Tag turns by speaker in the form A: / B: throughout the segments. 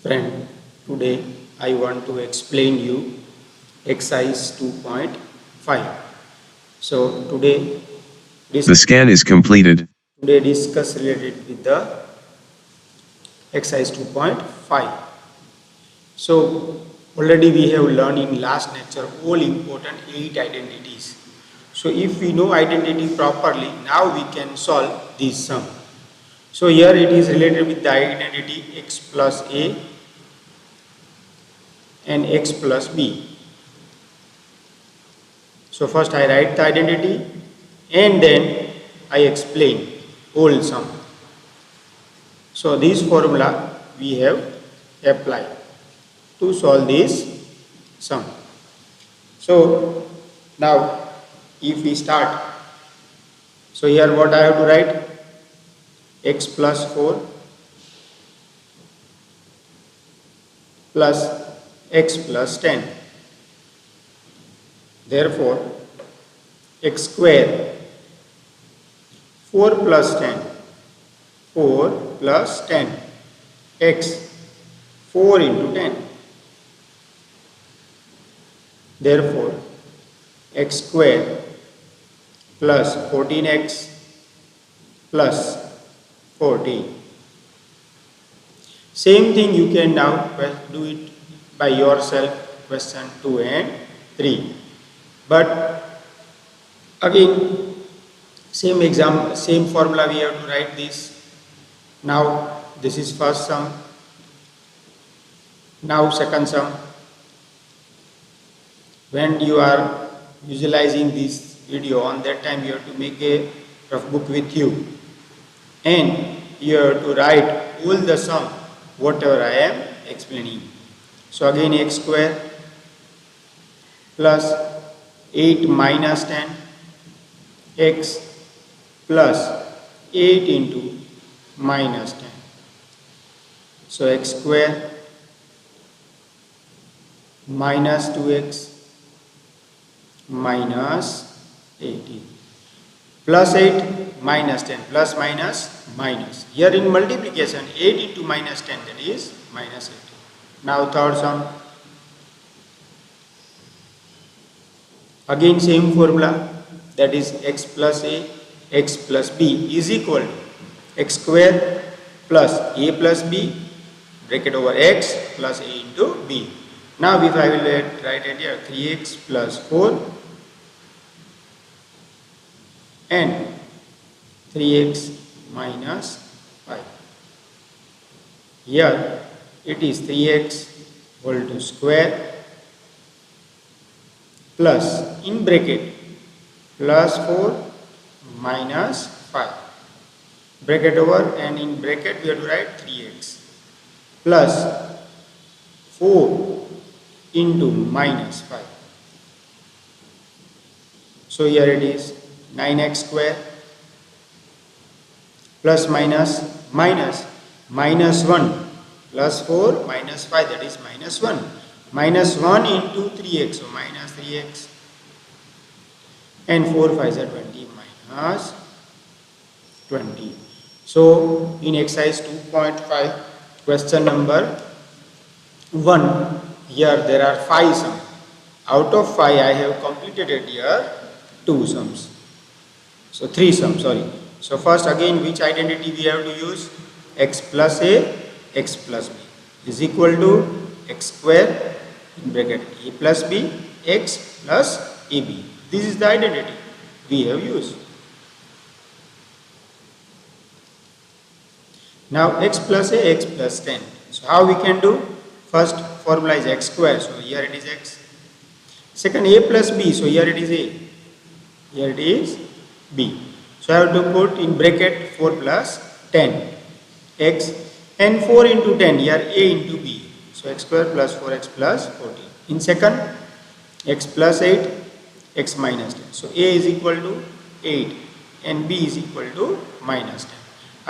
A: Friend, today I want to explain you exercise 2.5. So
B: The scan is completed.
A: today discuss related with the exercise 2.5. So already we have learned in last lecture all important 8 identities. So if we know identity properly, now we can solve this sum. So here it is related with the identity x plus a and x plus b. So first I write the identity and then I explain whole sum. So this formula we have applied to solve this sum. So now if we start, so here what I have to write, x plus 4 plus x plus 10. Therefore x square 4 plus 10, 4 plus 10, x 4 into 10. Therefore x square plus 14x plus 14. Same thing you can now do it by yourself, question 2 and 3. But again same formula we have to write this. Now this is first sum, now second sum. When you are visualizing this video, on that time you have to make a rough book with you and you have to write all the sum whatever I am explaining. So again x square plus 8 minus 10 x plus 8 into minus 10. So x square minus 2x minus 18 plus 8 minus 10 plus minus minus. Here in multiplication 8 into minus 10, that is minus 18. Now third sum, again same formula, that is x plus a, x plus b is equal to x square plus a plus b bracket over x plus a into b. Now if I will write it here, 3x plus 4 and 3x minus 5. Here it is 3x whole to square plus in bracket plus 4 minus 5 bracket over, and in bracket we have to write 3x plus 4 into minus 5. So here it is 9x square plus minus minus 1 plus 4 minus 5, that is minus 1. Minus 1 into 3x, so minus 3x, and 4 5 are 20, minus 20. So in exercise 2.5 question number 1, here there are 5 sums. Out of 5 I have completed it here 2 sums. So 3 sums, sorry. So first again which identity we have to use? X plus a, x plus b is equal to x square in bracket a plus b, x plus ab. This is the identity we have used. Now x plus a, x plus 10. So how we can do? First formula is x square, so here it is x. Second a plus b, so here it is a, here it is b. So I have to put in bracket 4 plus 10 x and 4 into 10, here a into b. So x square plus 4x plus 14. In second, x plus 8, x minus 10. So a is equal to 8 and b is equal to minus 10.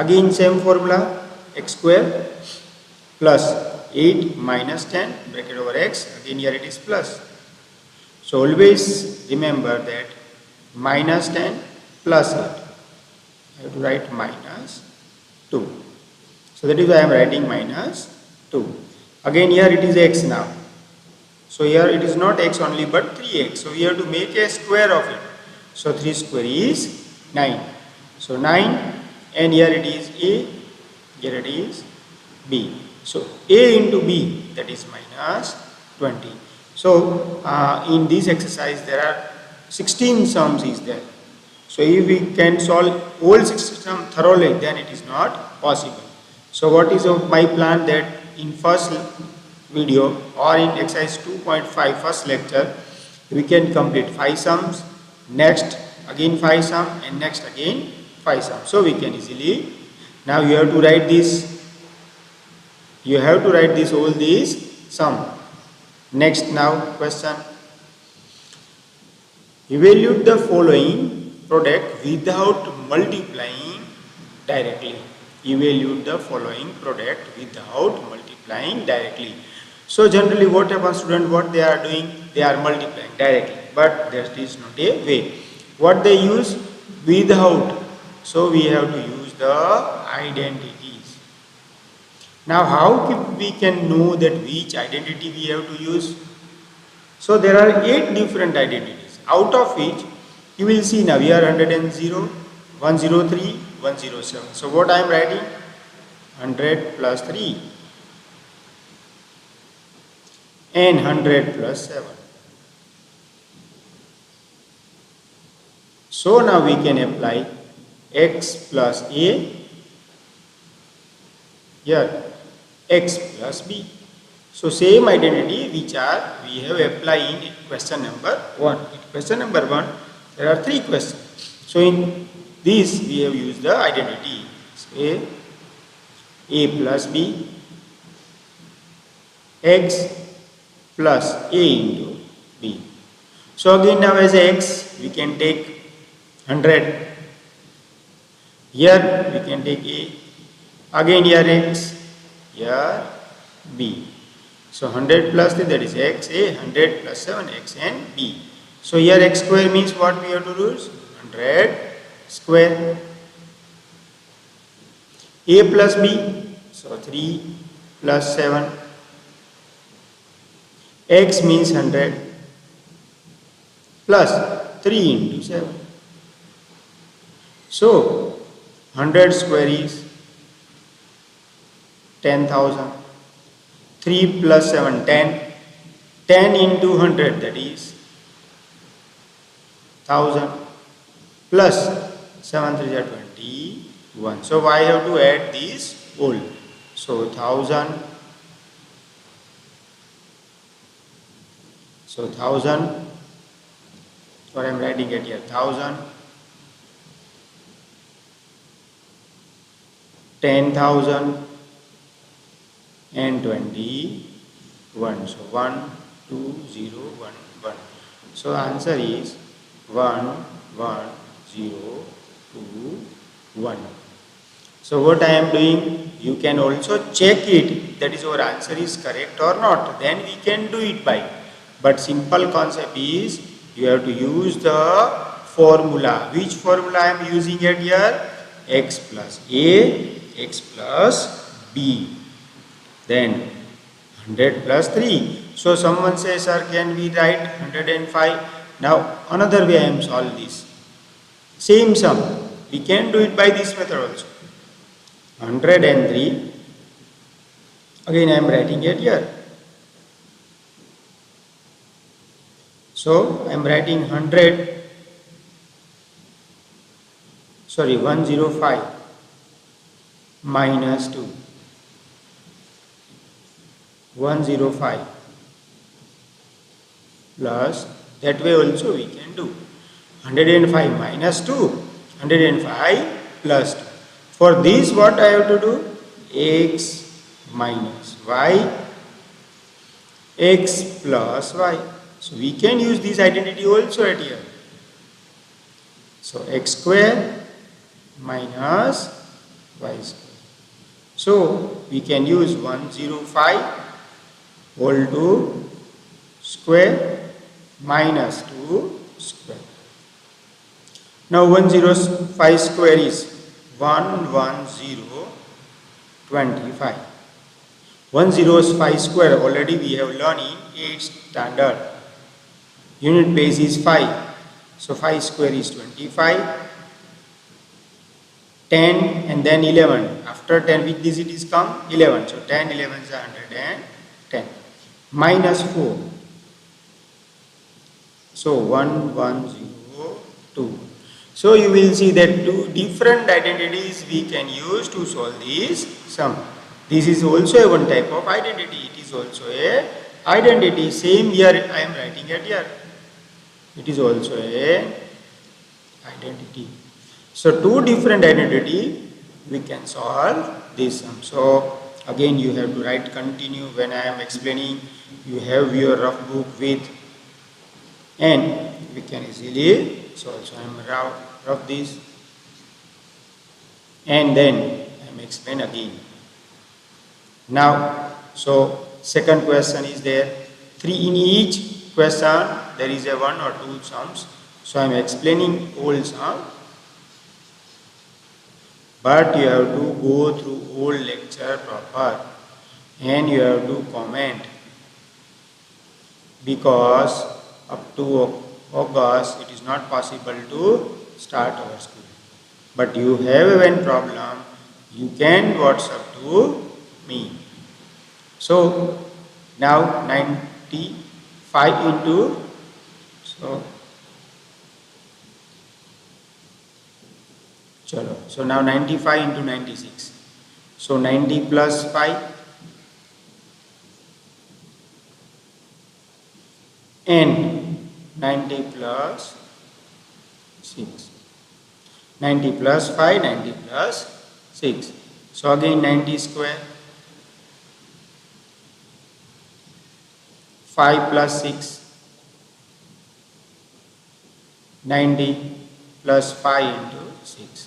A: Again same formula, x square plus 8 minus 10 bracket over x, again here it is plus. So always remember that minus 10 plus 8. I have to write minus 2. So that is why I am writing minus 2. Again here it is x now. So here it is not x only but 3x. So we have to make a square of it. So 3 square is 9. So 9, and here it is a, here it is b. So a into b, that is minus 20. So in this exercise there are 16 sums is there. So if we can solve all 16 sums thoroughly, then it is not possible. So what is my plan, that in first video or in exercise 2.5 first lecture we can complete 5 sums, next again 5 sum, and next again 5 sum. So we can easily, now you have to write this, you have to write this all these sum. Next now question, evaluate the following product without multiplying directly. Evaluate the following product without multiplying directly. So generally what happens, student, what they are doing, they are multiplying directly, but that is not a way. What they use, without. So we have to use the identities. Now how we can know that which identity we have to use? So there are 8 different identities, out of which you will see now we are 100, 103, 107. So what I am writing? 100 plus 3 and 100 plus 7. So now we can apply x plus a, here x plus b. So same identity which are we have applied in question number 1. In question number 1 there are 3 questions. So in this we have used the identity. So a plus b, x plus a into b. So again now as x we can take 100, here we can take a, again here x, here b. So 100 plus 3, that is x a, 100 plus 7 x and b. So here x square means what we have to do is 100 square. A plus b, so 3 plus 7. X means 100 plus 3 into 7. So 100 square is 10,000. 3 plus 7, 10. 10 into 100, that is 1000 plus 7 3 are 21. So I have to add these all. So 1000. So 1000. What I am writing it here, 1000. 10,000 and 21. So 1 2 0 1 1. So answer is 1 1 0 2 1. So what I am doing, you can also check it, that is our answer is correct or not, then we can do it by. But simple concept is you have to use the formula. Which formula I am using it here? X plus a, x plus b, then 100 plus 3. So someone says, sir, can we write 105? Now another way I am solve this. Same sum. We can do it by this method also. 103. Again I am writing it here. So I am writing 105 minus 2. 105 plus, that way also we can do 105 minus 2, 105 plus 2. For this what I have to do? X minus y, x plus y. So we can use this identity also at here. So x square minus y square. So we can use 105 whole to square minus 2 square. Now 105 square is 11025. 105 square already we have learned in 8th standard. Unit base is 5. So 5 square is 25. 10 and then 11. After 10 which digit is come? 11. So 10, 11 is 110. Minus 4. So 1, 1, 0, 2. So you will see that two different identities we can use to solve this sum. This is also a one type of identity. It is also a identity. Same here I am writing it here. It is also a identity. So two different identity we can solve this sum. So again you have to write continue when I am explaining. You have your rough book with, and we can easily solve. So I am rough this and then I am explain again. Now so second question is there. 3 in each question there is a 1 or 2 sums. So I am explaining all sum. But you have to go through whole lecture proper and you have to comment, because up to August it is not possible to start our school. But you have one problem, you can WhatsApp to me. So now 95 into, so now 95 into 96. So 90 plus 5 and 90 plus 6. 90 plus 5, 90 plus 6. So again 90 square. 5 plus 6. 90 plus 5 into 6.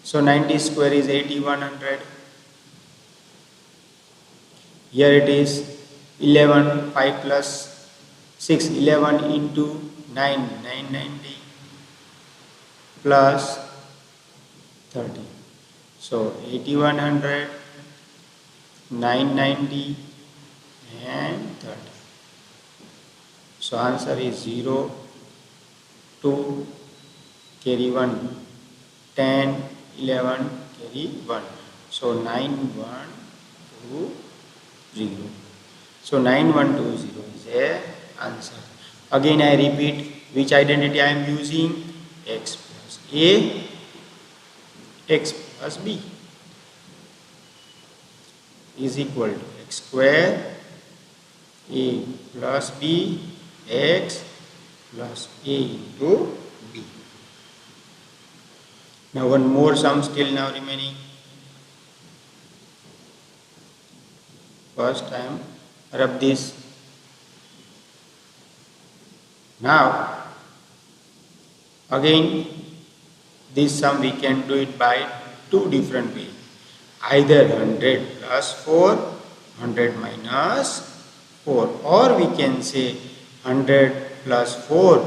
A: So 90 square is 8100. Here it is 11, 5 plus 6, 11 into 9, 990 plus 30. So 8100, 990 and 30. So answer is 0, 2, carry 1, 10, 11, carry 1. So 9120. So 9120 is a answer. Again I repeat, which identity I am using? X plus A, X plus B is equal to X square, A plus B, X plus A into B. Now one more sum still now remaining. First time rub this. Now again this sum we can do it by two different ways. Either 100 plus 4, 100 minus 4, or we can say 100 plus 4.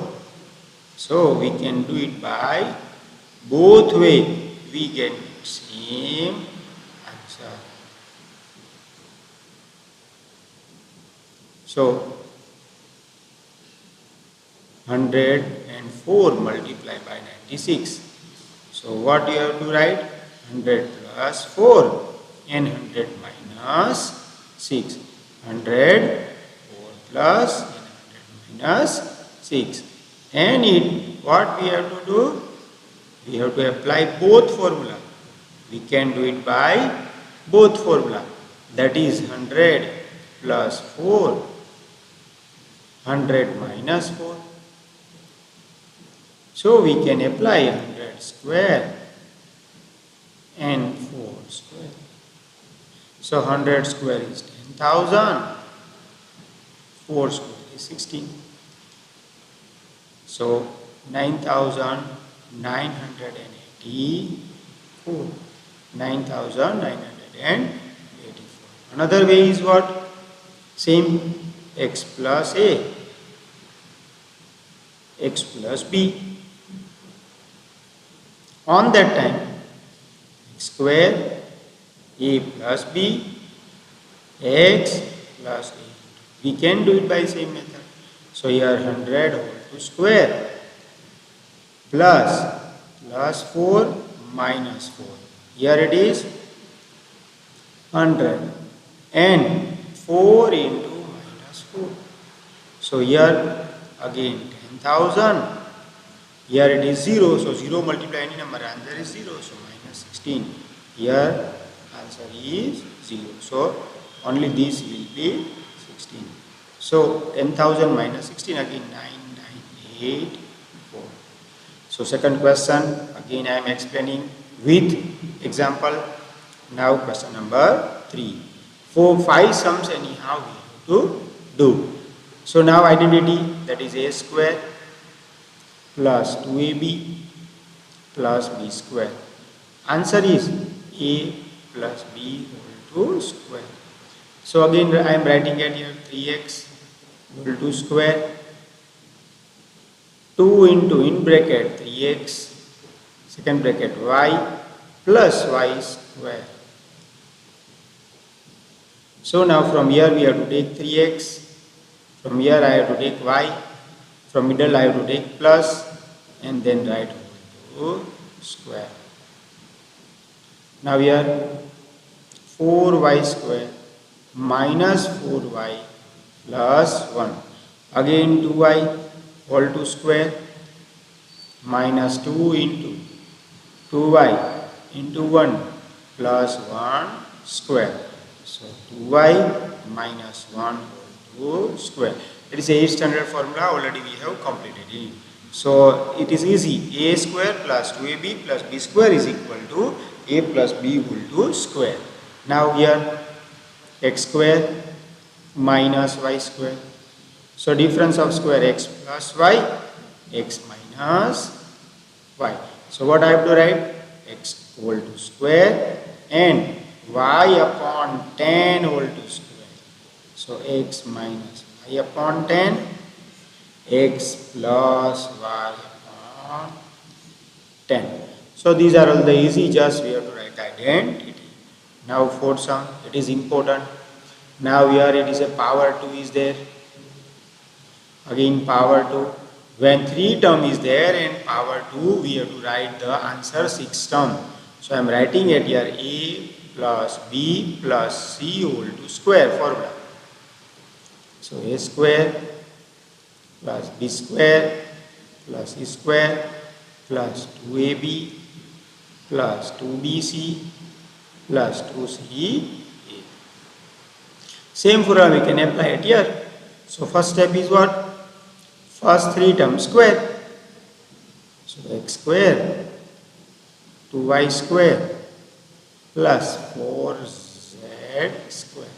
A: So we can do it by both way, we get same answer. So 104 multiplied by 96. So what you have to write? 100 plus 4 and 100 minus 6. 100, 4 plus and 100 minus 6. And what we have to do? We have to apply both formula. We can do it by both formula. That is 100 plus 4, 100 minus 4. So we can apply 100 square and 4 square. So 100 square is 10,000. 4 square is 16. So 9,984. 9,984. Another way is what? Same, X plus A, X plus B. On that time, X square, A plus B, x plus 8. We can do it by same method. So here 100 whole to square plus 4 minus 4. Here it is 100 and 4 into minus 4. So here again 10,000. Here it is 0. So 0 multiply any number. Answer is 0. So minus 16. Here answer is 0. So only this will be 16. So 10,000 minus 16 again 9984. So second question again I am explaining with example. Now question number 3. For 5 sums anyhow we have to do. So now identity, that is a square plus 2ab plus b square. Answer is a plus b whole to square. So again I am writing at here 3x whole to square, 2 into in bracket 3x second bracket y plus y square. So now from here we have to take 3x, from here I have to take y, from middle I have to take plus and then write whole to square. Now here 4y square minus 4y plus 1. Again 2y whole to square minus 2 into 2y into 1 plus 1 square. So 2y minus 1 whole to square. It is a standard formula, already we have completed it. So it is easy. A square plus 2ab plus b square is equal to a plus b whole to square. Now here x square minus y square. So difference of square x plus y, x minus y. So what I have to write? X whole to square and y upon 10 whole to square. So x minus y upon 10, x plus y upon 10. So these are all the easy, just we have to write identity. Now fourth sum, it is important. Now here it is a power 2 is there. Again power 2. When 3 term is there and power 2, we have to write the answer 6 term. So I am writing it here a plus b plus c whole to square formula. So a square plus b square plus c square plus 2ab plus 2bc plus 2ca. Same formula we can apply it here. So first step is what? First 3 terms square. So x square 2y square plus 4z square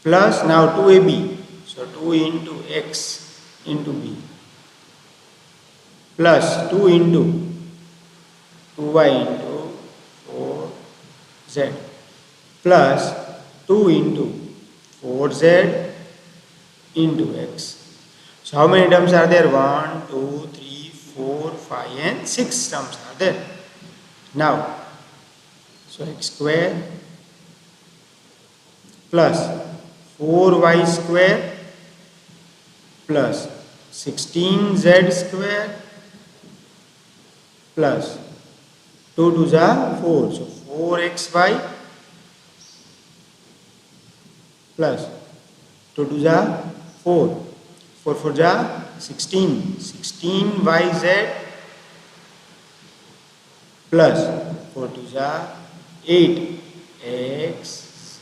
A: plus now 2ab. So 2 into x into b plus 2 into 2y into 4z plus 2 into 4z into x. So how many terms are there? 1, 2, 3, 4, 5 and 6 terms are there. Now, so x square plus 4y square plus 16z square plus 2 to the 4. So 4xy plus 2 to the 4. 4 for the 16. 16yz plus 4 to the 8x.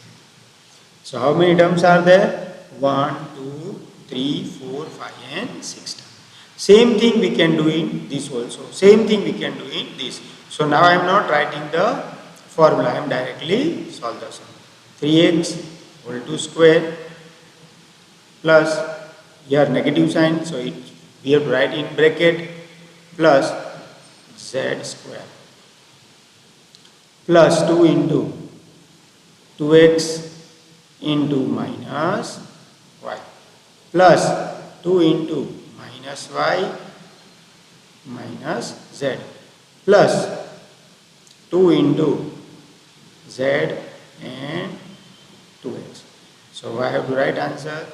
A: So how many terms are there? 1, 2, 3, 4, 5 and 6 terms. Same thing we can do in this also. Same thing we can do in this. So now I am not writing the formula. I am directly solve the sum. 3x whole to square plus here negative sign. So we have to write in bracket plus z square plus 2 into 2x into minus y plus 2 into minus y minus z plus 2 into z and 2x. So I have to write answer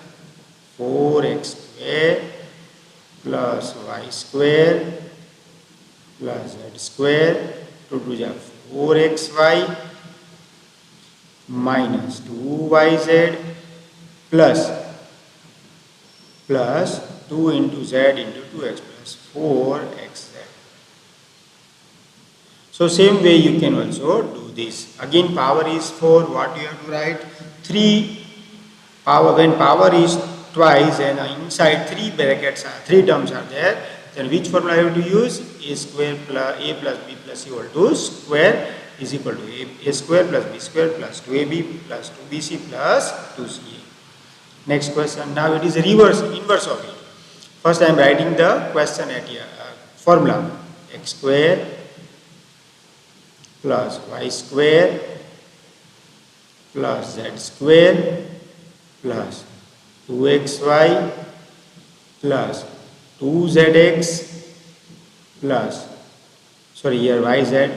A: 4x square plus y square plus z square to 2 is 4xy minus 2yz plus 2 into z into 2x plus 4xz. So same way you can also do this. Again power is 4, what you have to write? 3 power, when power is twice and inside 3 brackets are 3 terms are there, then which formula you have to use? A square plus a plus b plus c equal to square is equal to a square plus b square plus 2ab plus 2bc plus 2ca. Next question. Now it is inverse of it. First I am writing the question at here. Formula x square plus y square plus z square plus 2xy plus 2zx plus, sorry, here yz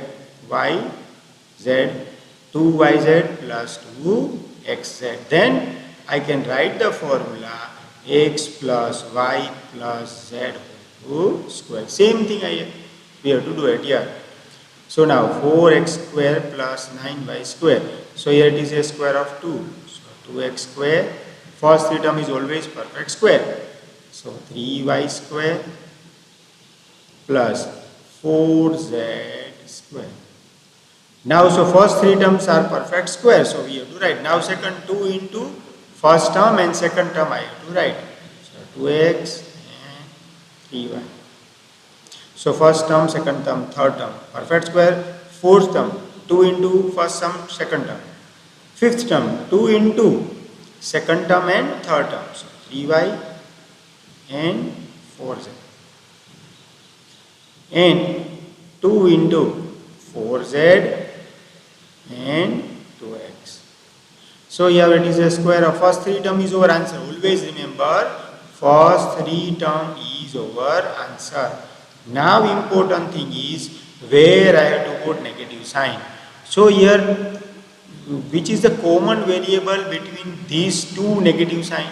A: 2yz plus 2xz. Then I can write the formula x plus y plus z whole square. Same thing we have to do it here. So now 4x square plus 9y square. So here it is a square of 2. So 2x square. First 3 term is always perfect square. So 3y square plus 4z square. Now so first 3 terms are perfect square. So we have to write. Now second 2 into first term and second term I have to write. So 2x and 3y. So first term, second term, third term, perfect square. Fourth term, 2 into first term, second term. Fifth term, 2 into second term and third term. So 3y and 4z. And 2 into 4z and 2x. So here it is a square of first 3 term is our answer. Always remember, first 3 term is our answer. Now important thing is where I have to put negative sign. So here which is the common variable between these two negative sign?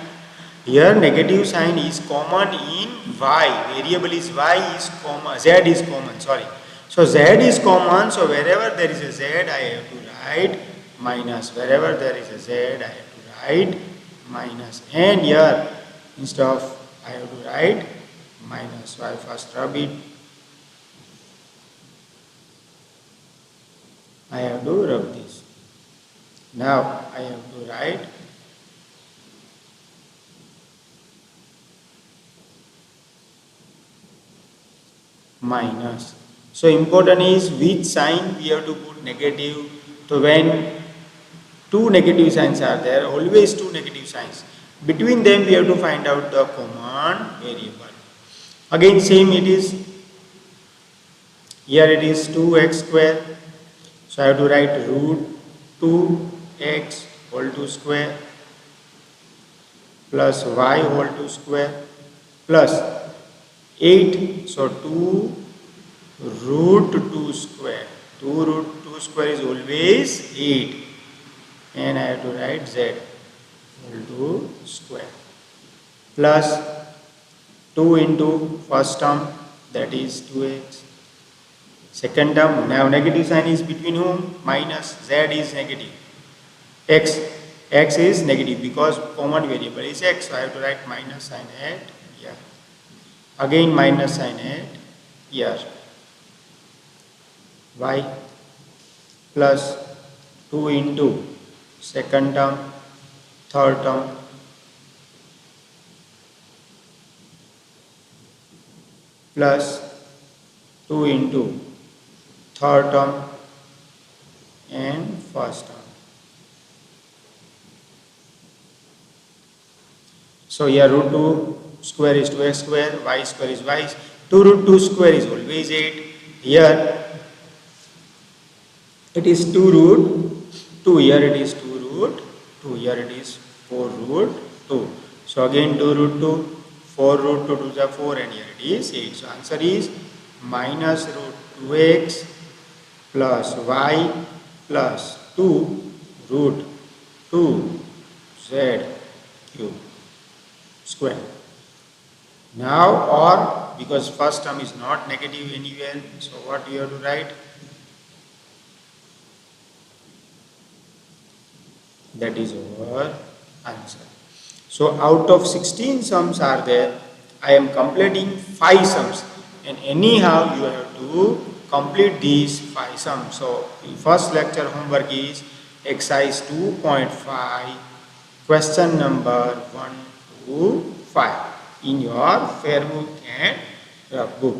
A: Here negative sign is common in y. Variable is y is common, z is common, sorry. So z is common, so wherever there is a z I have to write minus. Wherever there is a z I have to write minus. And here instead of I have to write minus. So I first rub it. I have to rub this. Now I have to write minus. So important is which sign we have to put negative. So when two negative signs are there, always two negative signs. Between them we have to find out the common variable. Again same it is. Here it is 2x square. So I have to write root 2x whole to square plus y whole to square plus 8. So 2 root 2 square. 2 root 2 square is always 8. And I have to write z whole to square plus 2 into first term, that is 2x. Second term, now negative sign is between whom? Minus. Z is negative. X is negative because common variable is x. So I have to write minus sign at here. Again minus sign at here. Y plus 2 into second term, third term plus 2 into third term and first term. So here root 2 square is 2x square, y square is y. 2 root 2 square is always 8. Here it is 2 root 2. Here it is 2 root 2. Here it is 4 root 2. So again 2 root 2. 4 root 2 to the 4 and here it is 8. So answer is minus root 2x plus y plus 2 root 2 Z cube square. Now, or because first term is not negative anywhere, so what you have to write? That is our answer. So out of 16 sums are there, I am completing 5 sums, and anyhow you have to complete these 5 sums. So first lecture homework is exercise 2.5, question number 1 to 5 in your fair book and rough book.